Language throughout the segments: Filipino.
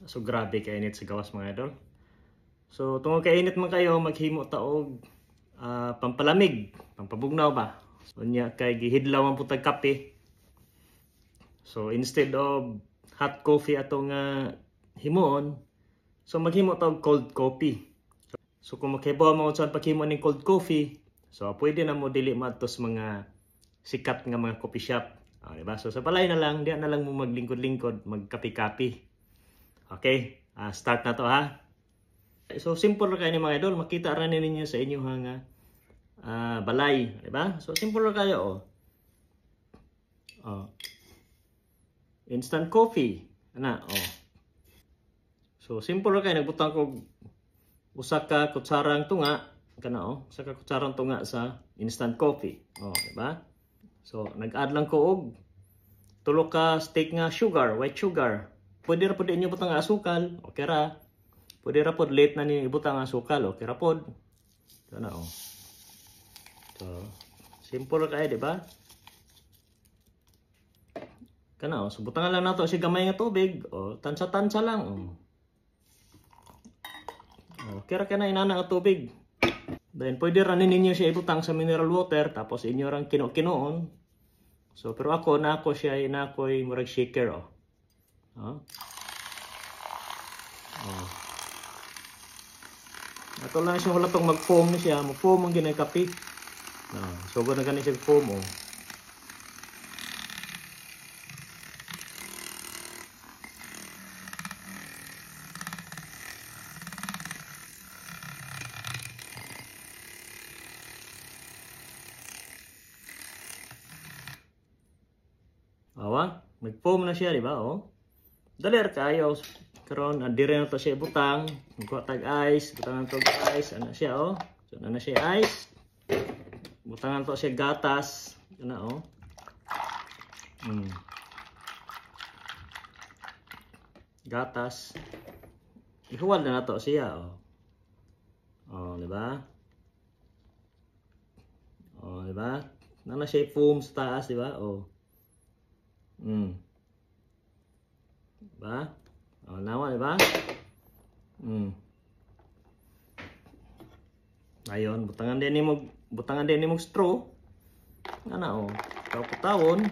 So grabe ka init sa gawas mga idol. So tungod kay init man kayo, maghimo ta og pampalamig, pampabugnaw ba. So nya kay gihidlaw ang putag kape. So instead of hot coffee atong himuon, so maghimo ta og cold coffee. So kung makibaw mo sa paghimo ning cold coffee, so pwede na mo dili matos mga sikat nga mga coffee shop. Diba? So sa palay na lang, diyan na lang mo maglingkod-lingkod, magkapi-kapi. Okay, start na to ha. So simple ra kayo ni mga idol, makita ra ninyo sa inyo nga balay, di ba? So simple ra kayo instant coffee ana So simple ra kayo, nagbutang ko usa ka kutsarang tunga kana usa ka kutsarang tunga sa instant coffee. Di ba? So nag-add lang ko og tulo ka stick nga sugar, white sugar. Pwede ra pud inyo butang asukal, okay ra. Pwede ra pod late na ninyo ibutang asukal, okay ra pod. Kana So simple ra kay, di ba? Kana so butangan lang nato si gamay nga tubig, tansa-tansa lang. Okay ra kana inana nga tubig. Then pwede ra ninyo siya ibutang sa mineral water tapos inyo rang kino-kinoon. So pero ako siya ako'y murag shaker Ato lang siya hulatong mag-foam ni siya, mag-foam ang ginay kape. So gud na gani siya foam Nag-foam na siya, di ba? Daler kayo. Karon dire na to siya butang. Magkuha tag ice, butangan to ice, ana siya So ana siya ice. Butangan to siya gatas, ana Gatas. Ihuwal na to siya di ba? Di ba? Nana siya foam sa taas, di ba? Diba? Nawa, diba? Ayon, butangan din ni mo straw. Ana tawon.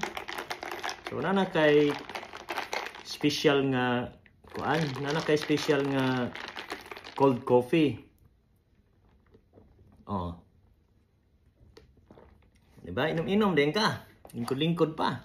So nana kay special nga special nga cold coffee. Diba? Inom-inom din ka. Lingkod-lingkod pa.